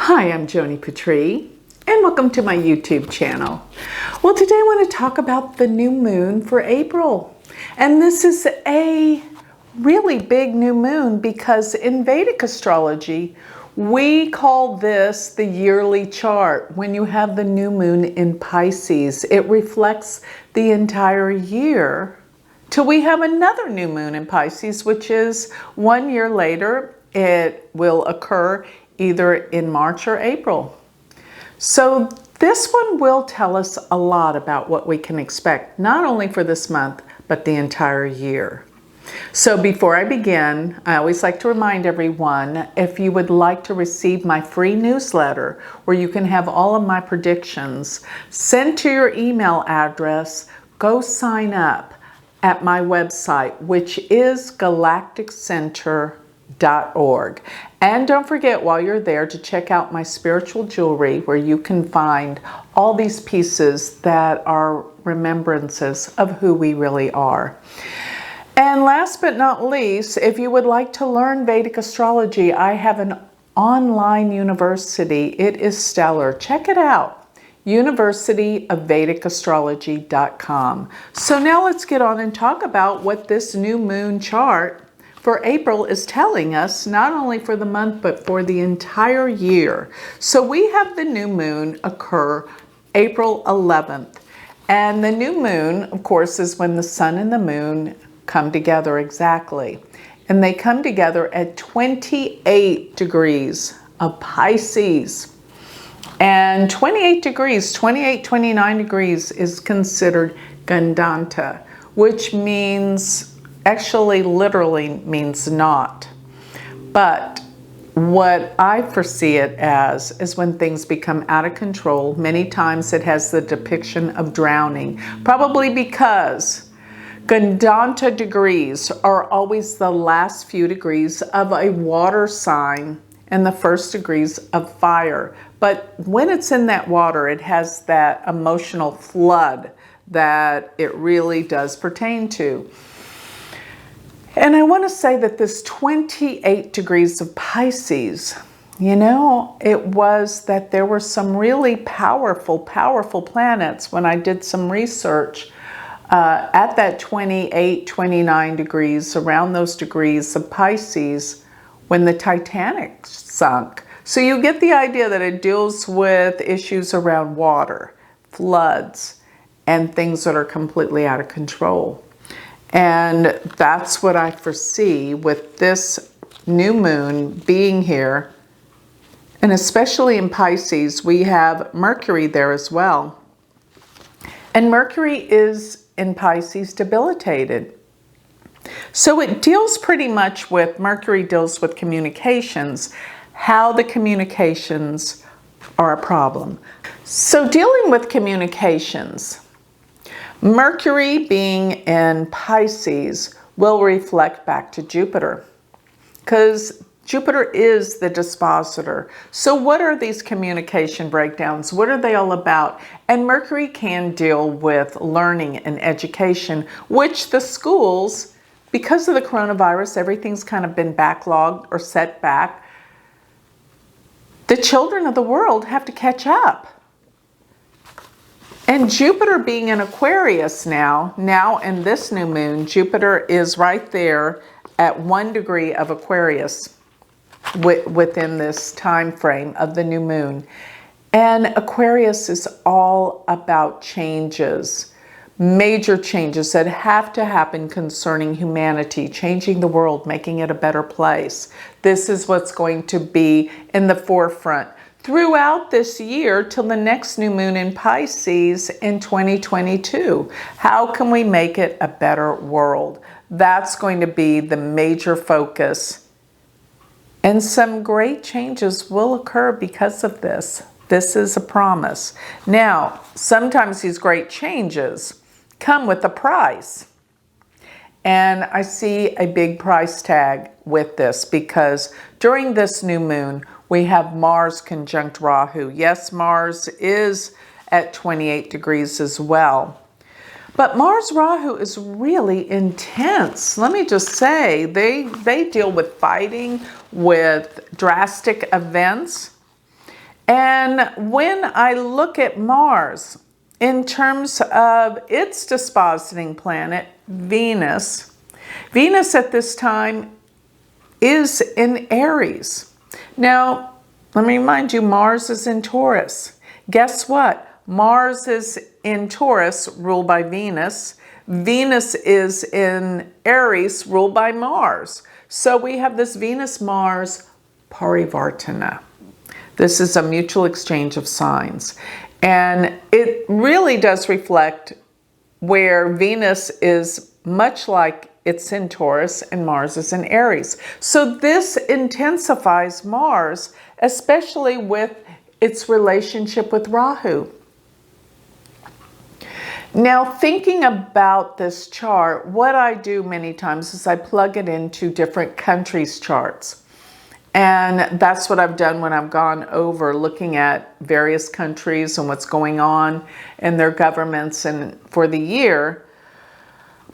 Hi, I'm Joni Patry, and welcome to my YouTube channel. Well, today I want to talk about the new moon for April. And this is a really big new moon because in Vedic astrology, we call this the yearly chart. When you have the new moon in Pisces, it reflects the entire year till we have another new moon in Pisces, which is 1 year later. It will occur either in March or April. So this one will tell us a lot about what we can expect, not only for this month, but the entire year. So before I begin, I always like to remind everyone, if you would like to receive my free newsletter, where you can have all of my predictions sent to your email address, go sign up at my website, which is galacticcenter.org. And don't forget, while you're there, to check out my spiritual jewelry, where you can find all these pieces that are remembrances of who we really are. And last but not least, if you would like to learn Vedic astrology, I have an online university. It is stellar. Check it out. University of Vedic Astrology.com. So now let's get on and talk about what this new moon chart for April is telling us, not only for the month, but for the entire year. So we have the new moon occur April 11th. And the new moon, of course, is when the sun and the moon come together exactly. And they come together at 28 degrees of Pisces. And 28 degrees, 29 degrees is considered Gandanta, which means, actually literally means not. But what I foresee it as is when things become out of control. Many times it has the depiction of drowning, probably because Gandanta degrees are always the last few degrees of a water sign and the first degrees of fire. But when it's in that water, it has that emotional flood that it really does pertain to. And I want to say that this 28 degrees of Pisces, it was that there were some really powerful planets when I did some research at that 28, 29 degrees, around those degrees of Pisces, when the Titanic sunk. So you get the idea that it deals with issues around water, floods, and things that are completely out of control. And that's what I foresee with this new moon being here. And especially in Pisces, we have Mercury there as well. And Mercury is in Pisces debilitated. So it deals pretty much with, Mercury deals with communications, how the communications are a problem. So dealing with communications, Mercury being in Pisces will reflect back to Jupiter, because Jupiter is the dispositor. So what are these communication breakdowns? What are they all about? And Mercury can deal with learning and education, which the schools, because of the coronavirus, everything's kind of been backlogged or set back. The children of the world have to catch up. And Jupiter being in Aquarius now in this new moon, Jupiter is right there at 1 degree of Aquarius within this time frame of the new moon. And Aquarius is all about changes, major changes that have to happen concerning humanity, changing the world, making it a better place. This is what's going to be in the forefront throughout this year till the next new moon in Pisces in 2022. How can we make it a better world? That's going to be the major focus. And some great changes will occur because of this. This is a promise. Now, sometimes these great changes come with a price. And I see a big price tag with this because during this new moon, we have Mars conjunct Rahu. Yes, Mars is at 28 degrees as well. But Mars Rahu is really intense. Let me just say, they deal with fighting, with drastic events. And when I look at Mars, in terms of its dispositing planet, Venus, Venus at this time is in Aries. Now, let me remind you, Mars is in Taurus. Guess what? Mars is in Taurus, ruled by Venus. Venus is in Aries, ruled by Mars. So we have this Venus-Mars parivartana. This is a mutual exchange of signs. And it really does reflect where Venus is much like it's in Taurus and Mars is in Aries. So this intensifies Mars, especially with its relationship with Rahu. Now, thinking about this chart, what I do many times is I plug it into different countries' charts. And that's what I've done when I've gone over looking at various countries and what's going on in their governments and for the year.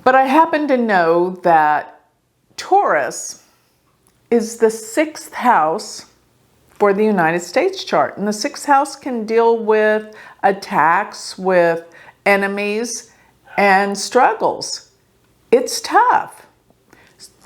But I happen to know that Taurus is the 6th house for the United States chart. And the 6th house can deal with attacks, with enemies, and struggles. It's tough.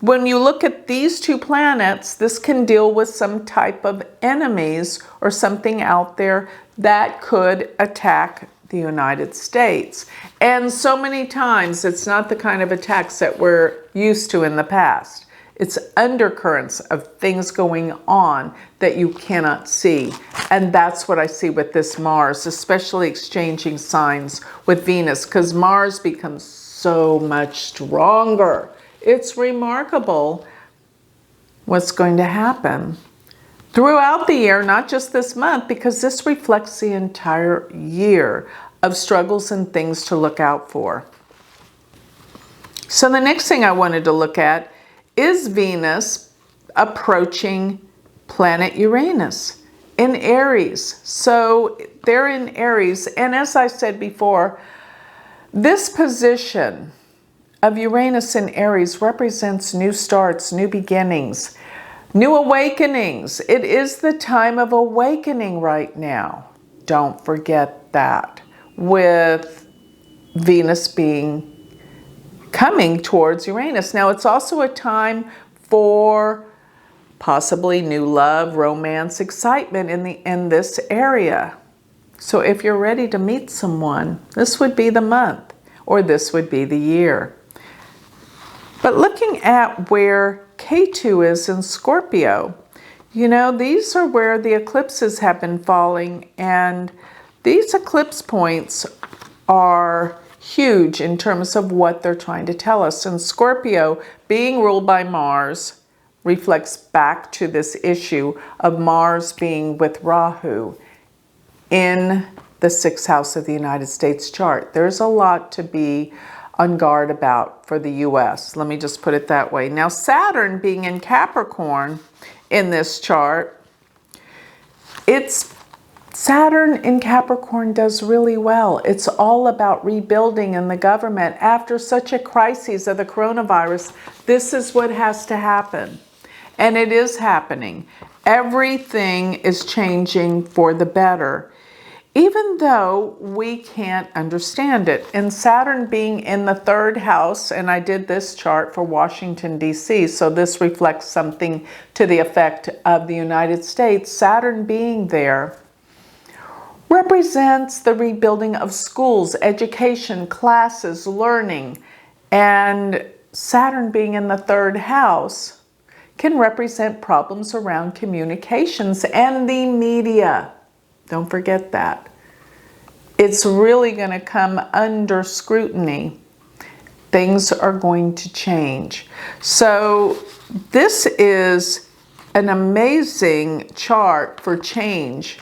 When you look at these two planets, this can deal with some type of enemies or something out there that could attack the United States. And so many times, it's not the kind of attacks that we're used to in the past. It's undercurrents of things going on that you cannot see. And that's what I see with this Mars, especially exchanging signs with Venus, because Mars becomes so much stronger. It's remarkable what's going to happen throughout the year, not just this month, because this reflects the entire year of struggles and things to look out for. So the next thing I wanted to look at is Venus approaching planet Uranus in Aries. So they're in Aries, and as I said before, this position of Uranus in Aries represents new starts, new beginnings, new awakenings. It is the time of awakening right now. Don't forget that. With Venus coming towards Uranus. Now, it's also a time for possibly new love, romance, excitement in this area. So if you're ready to meet someone, this would be the month, or this would be the year. But looking at where K2 is in Scorpio, you know, these are where the eclipses have been falling, and these eclipse points are huge in terms of what they're trying to tell us. And Scorpio, being ruled by Mars, reflects back to this issue of Mars being with Rahu in the 6th house of the United States chart. There's a lot to be on guard about for the US. Let me just put it that way. Now, Saturn being in Capricorn in this chart, Saturn in Capricorn does really well. It's all about rebuilding in the government. After such a crisis of the coronavirus, this is what has to happen. And it is happening. Everything is changing for the better, even though we can't understand it. And Saturn being in the 3rd house, and I did this chart for Washington, D.C., so this reflects something to the effect of the United States. Saturn being there represents the rebuilding of schools, education, classes, learning. And Saturn being in the 3rd house can represent problems around communications and the media. Don't forget that. It's really going to come under scrutiny. Things are going to change. So this is an amazing chart for change.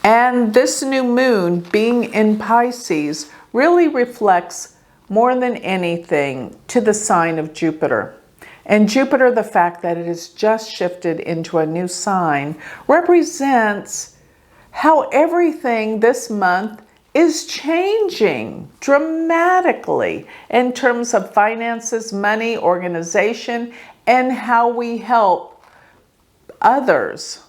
And this new moon being in Pisces really reflects more than anything to the sign of Jupiter. And Jupiter, the fact that it has just shifted into a new sign, represents how everything this month is changing dramatically in terms of finances, money, organization, and how we help others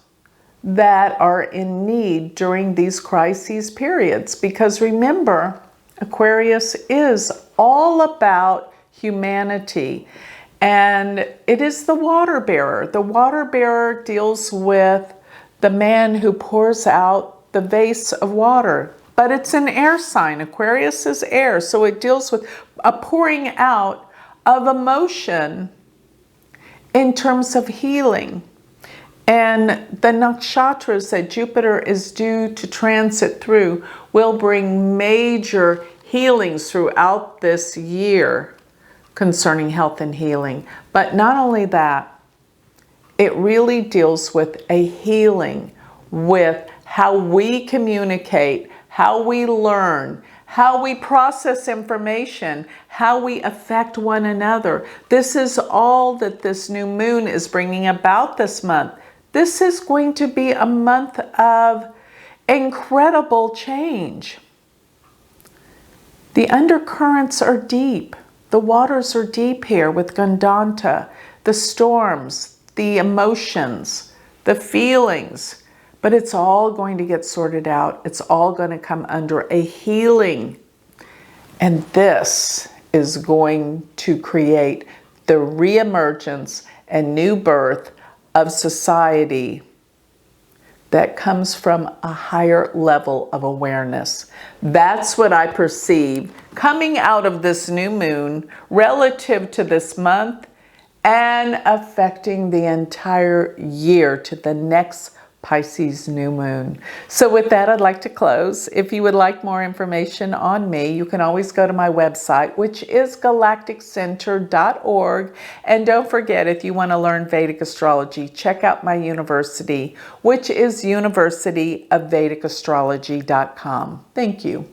that are in need during these crises periods. Because remember, Aquarius is all about humanity, and it is the water bearer. The water bearer deals with the man who pours out the vase of water, but it's an air sign. Aquarius is air, so it deals with a pouring out of emotion in terms of healing. And the nakshatras that Jupiter is due to transit through will bring major healings throughout this year concerning health and healing. But not only that, it really deals with a healing with how we communicate, how we learn, how we process information, how we affect one another. This is all that this new moon is bringing about this month. This is going to be a month of incredible change. The undercurrents are deep. The waters are deep here with Gandanta, the storms, the emotions, the feelings. But it's all going to get sorted out. It's all going to come under a healing. And this is going to create the reemergence and new birth of society that comes from a higher level of awareness. That's what I perceive coming out of this new moon relative to this month and affecting the entire year to the next Pisces new moon. So with that, I'd like to close. If you would like more information on me, you can always go to my website, which is galacticcenter.org. And don't forget, if you want to learn Vedic astrology, check out my university, which is University of Vedic Astrology.com. Thank you.